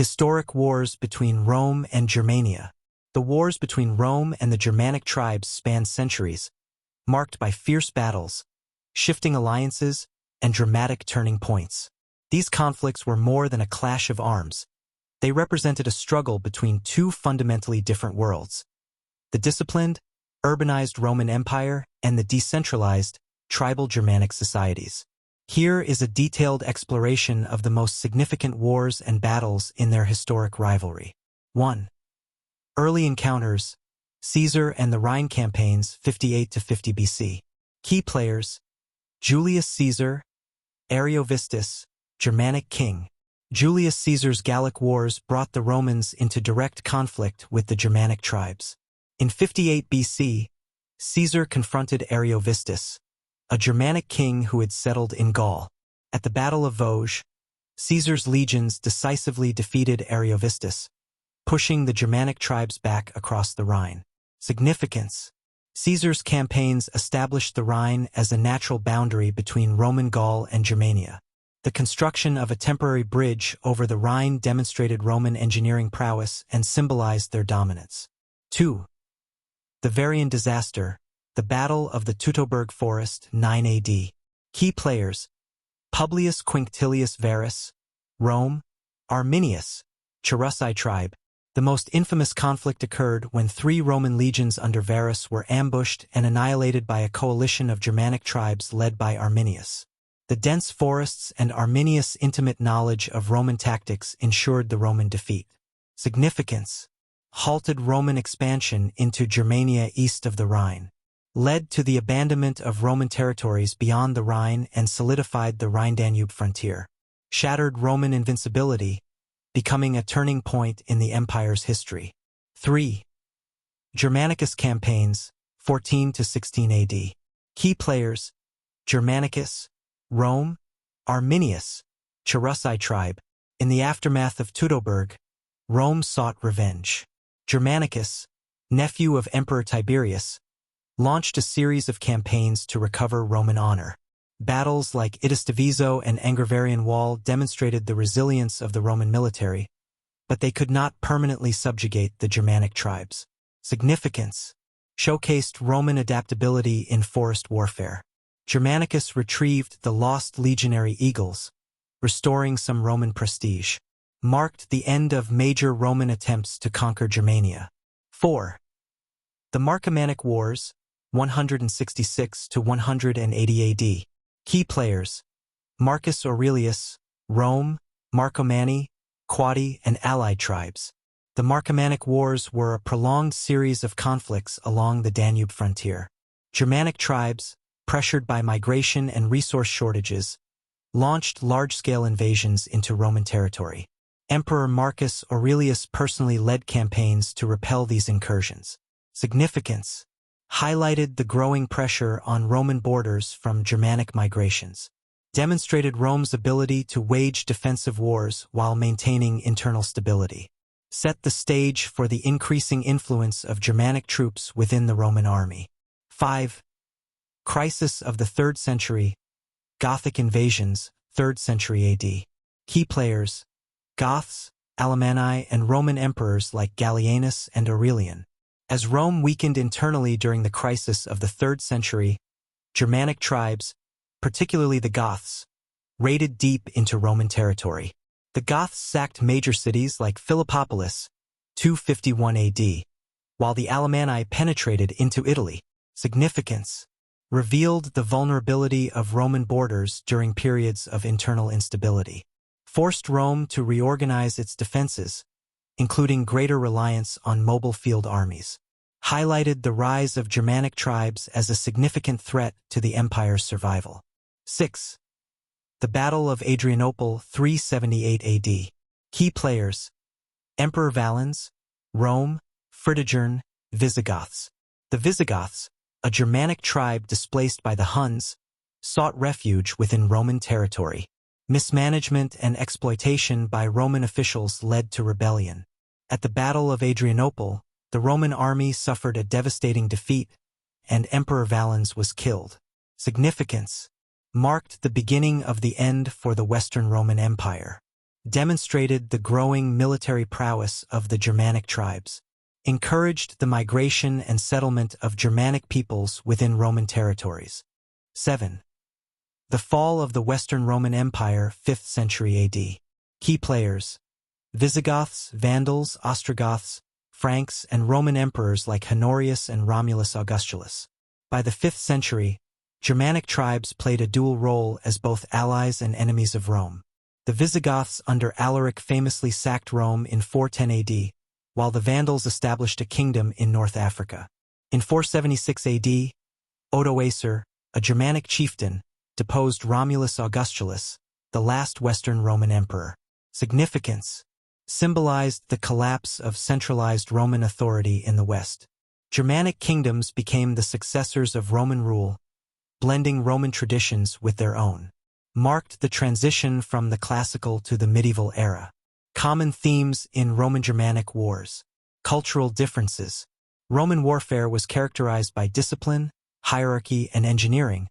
Historic wars between Rome and Germania. The wars between Rome and the Germanic tribes spanned centuries, marked by fierce battles, shifting alliances, and dramatic turning points. These conflicts were more than a clash of arms. They represented a struggle between two fundamentally different worlds: the disciplined, urbanized Roman Empire and the decentralized, tribal Germanic societies. Here is a detailed exploration of the most significant wars and battles in their historic rivalry. 1. Early encounters: Caesar and the Rhine campaigns 58 to 50 BC. Key players: Julius Caesar, Ariovistus, Germanic king. Julius Caesar's Gallic Wars brought the Romans into direct conflict with the Germanic tribes. In 58 BC, Caesar confronted Ariovistus, a Germanic king who had settled in Gaul. At the Battle of Vosges, Caesar's legions decisively defeated Ariovistus, pushing the Germanic tribes back across the Rhine. Significance: Caesar's campaigns established the Rhine as a natural boundary between Roman Gaul and Germania. The construction of a temporary bridge over the Rhine demonstrated Roman engineering prowess and symbolized their dominance. 2. The Varian disaster: the Battle of the Teutoburg Forest 9 AD. Key players: Publius Quinctilius Varus, Rome; Arminius, Cherusei tribe. The most infamous conflict occurred when 3 Roman legions under Varus were ambushed and annihilated by a coalition of Germanic tribes led by Arminius. The dense forests and Arminius' intimate knowledge of Roman tactics ensured the Roman defeat. Significance: halted Roman expansion into Germania east of the Rhine, led to the abandonment of Roman territories beyond the Rhine and solidified the Rhine-Danube frontier. Shattered Roman invincibility, becoming a turning point in the empire's history. 3. Germanicus campaigns 14 to 16 AD. Key players: Germanicus, Rome; Arminius, Cherusei tribe. In the aftermath of Teutoburg, Rome sought revenge. Germanicus, nephew of Emperor Tiberius, launched a series of campaigns to recover Roman honor. Battles like Itastavizo and Angevarian Wall demonstrated the resilience of the Roman military, but they could not permanently subjugate the Germanic tribes. Significance: showcased Roman adaptability in forest warfare. Germanicus retrieved the lost legionary eagles, restoring some Roman prestige. Marked the end of major Roman attempts to conquer Germania. 4. The Marcomannic Wars 166 to 180 AD. Key players: Marcus Aurelius, Rome; Marcomanni, Quadi, and allied tribes. The Marcomannic Wars were a prolonged series of conflicts along the Danube frontier. Germanic tribes, pressured by migration and resource shortages, launched large-scale invasions into Roman territory. Emperor Marcus Aurelius personally led campaigns to repel these incursions. Significance: highlighted the growing pressure on Roman borders from Germanic migrations. Demonstrated Rome's ability to wage defensive wars while maintaining internal stability. Set the stage for the increasing influence of Germanic troops within the Roman army. 5. Crisis of the 3rd century. Gothic invasions, 3rd century AD. Key players: Goths, Alemanni, and Roman emperors like Gallienus and Aurelian. As Rome weakened internally during the crisis of the 3rd century, Germanic tribes, particularly the Goths, raided deep into Roman territory. The Goths sacked major cities like Philippopolis, 251 AD, while the Alemanni penetrated into Italy. Significance: revealed the vulnerability of Roman borders during periods of internal instability. Forced Rome to reorganize its defenses, including greater reliance on mobile field armies. Highlighted the rise of Germanic tribes as a significant threat to the empire's survival. 6. The Battle of Adrianople 378 AD. Key players: Emperor Valens, Rome; Fritigern, Visigoths. The Visigoths, a Germanic tribe displaced by the Huns, sought refuge within Roman territory. Mismanagement and exploitation by Roman officials led to rebellion. At the Battle of Adrianople, the Roman army suffered a devastating defeat, and Emperor Valens was killed. Significance: marked the beginning of the end for the Western Roman Empire. demonstrated the growing military prowess of the Germanic tribes, encouraged the migration and settlement of Germanic peoples within Roman territories. 7. The fall of the Western Roman Empire, 5th century AD. Key players: Visigoths, Vandals, Ostrogoths, Franks, and Roman emperors like Honorius and Romulus Augustulus. By the 5th century, Germanic tribes played a dual role as both allies and enemies of Rome. The Visigoths under Alaric famously sacked Rome in 410 AD, while the Vandals established a kingdom in North Africa. In 476 AD, Odoacer, a Germanic chieftain, deposed Romulus Augustulus, the last Western Roman emperor. Significance: symbolized the collapse of centralized Roman authority in the West. Germanic kingdoms became the successors of Roman rule, blending Roman traditions with their own. Marked the transition from the classical to the medieval era. Common themes in Roman-Germanic wars. Cultural differences. Roman warfare was characterized by discipline, hierarchy, and engineering,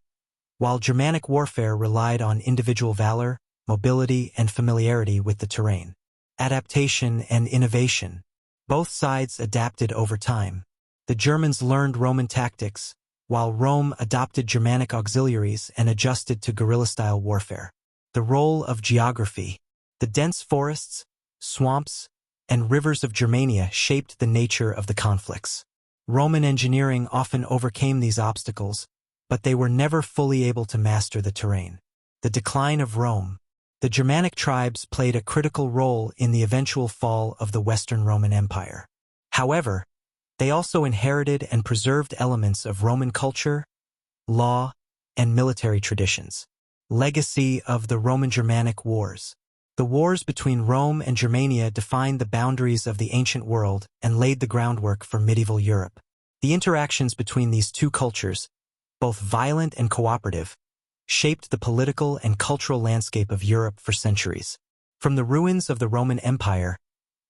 while Germanic warfare relied on individual valor, mobility, and familiarity with the terrain. Adaptation and innovation. Both sides adapted over time. The Germans learned Roman tactics, while Rome adopted Germanic auxiliaries and adjusted to guerrilla-style warfare. The role of geography. The dense forests, swamps, and rivers of Germania shaped the nature of the conflicts. Roman engineering often overcame these obstacles, but they were never fully able to master the terrain. The decline of Rome. The Germanic tribes played a critical role in the eventual fall of the Western Roman Empire. However, they also inherited and preserved elements of Roman culture, law, and military traditions. Legacy of the Roman-Germanic Wars. The wars between Rome and Germania defined the boundaries of the ancient world and laid the groundwork for medieval Europe. The interactions between these two cultures, both violent and cooperative, shaped the political and cultural landscape of Europe for centuries. From the ruins of the Roman Empire,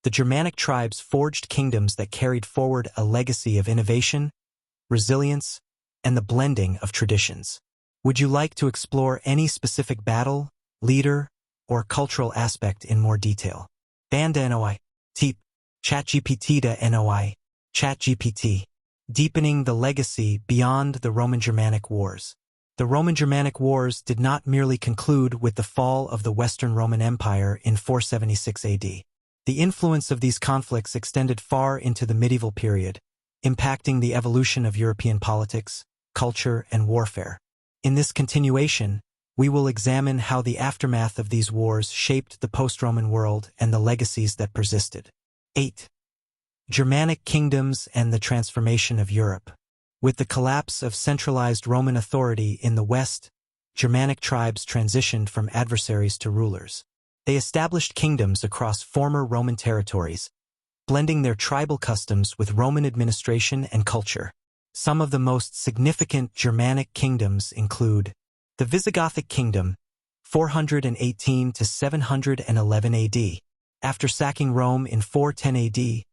the Germanic tribes forged kingdoms that carried forward a legacy of innovation, resilience, and the blending of traditions. Would you like to explore any specific battle, leader, or cultural aspect in more detail? Banda NOI. Teep. ChatGPT da NOI. ChatGPT. Deepening the legacy beyond the Roman-Germanic Wars. The Roman-Germanic Wars did not merely conclude with the fall of the Western Roman Empire in 476 AD. The influence of these conflicts extended far into the medieval period, impacting the evolution of European politics, culture, and warfare. In this continuation, we will examine how the aftermath of these wars shaped the post-Roman world and the legacies that persisted. 8. Germanic kingdoms and the transformation of Europe. With the collapse of centralized Roman authority in the West, Germanic tribes transitioned from adversaries to rulers. They established kingdoms across former Roman territories, blending their tribal customs with Roman administration and culture. Some of the most significant Germanic kingdoms include the Visigothic Kingdom, 418 to 711 AD. After sacking Rome in 410 AD,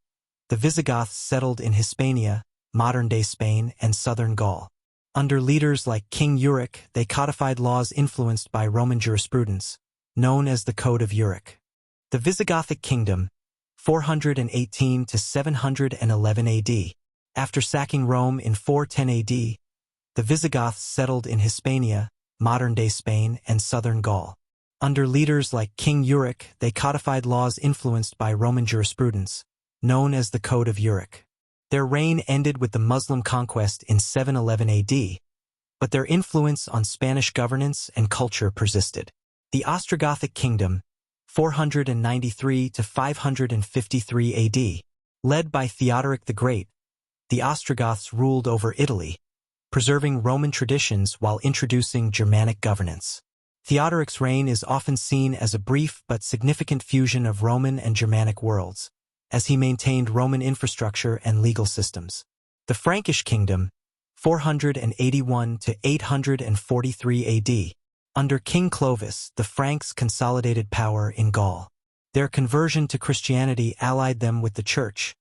the Visigoths settled in Hispania, modern-day Spain, and southern Gaul. Under leaders like King Euric, they codified laws influenced by Roman jurisprudence, known as the Code of Euric. The Visigothic Kingdom, 418 to 711 AD. After sacking Rome in 410 AD, the Visigoths settled in Hispania, modern-day Spain, and southern Gaul. Under leaders like King Euric, they codified laws influenced by Roman jurisprudence, known as the Code of Euric. Their reign ended with the Muslim conquest in 711 AD, but their influence on Spanish governance and culture persisted. The Ostrogothic Kingdom, 493 to 553 AD. Led by Theodoric the Great, the Ostrogoths ruled over Italy, preserving Roman traditions while introducing Germanic governance. Theodoric's reign is often seen as a brief but significant fusion of Roman and Germanic worlds, as he maintained Roman infrastructure and legal systems. The Frankish Kingdom, 481 to 843 AD. Under King Clovis, the Franks consolidated power in Gaul. Their conversion to Christianity allied them with the Church,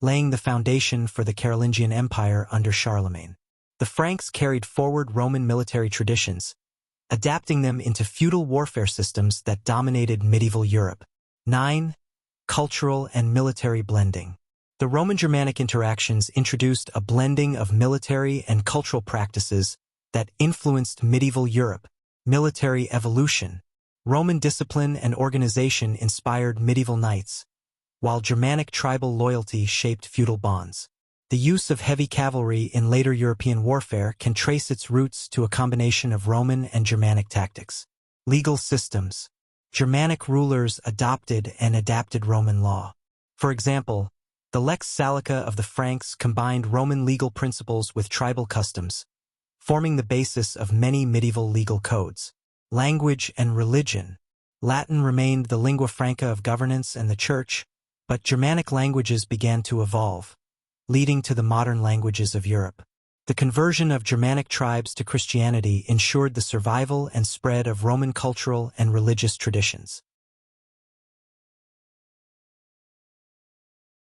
laying the foundation for the Carolingian Empire under Charlemagne. The Franks carried forward Roman military traditions, adapting them into feudal warfare systems that dominated medieval Europe. 9. Cultural and military blending. The Roman-Germanic interactions introduced a blending of military and cultural practices that influenced medieval Europe. Military evolution. Roman discipline and organization inspired medieval knights, while Germanic tribal loyalty shaped feudal bonds. The use of heavy cavalry in later European warfare can trace its roots to a combination of Roman and Germanic tactics. Legal systems. Germanic rulers adopted and adapted Roman law. For example, the Lex Salica of the Franks combined Roman legal principles with tribal customs, forming the basis of many medieval legal codes. Language and religion. Latin remained the lingua franca of governance and the church, but Germanic languages began to evolve, leading to the modern languages of Europe. The conversion of Germanic tribes to Christianity ensured the survival and spread of Roman cultural and religious traditions.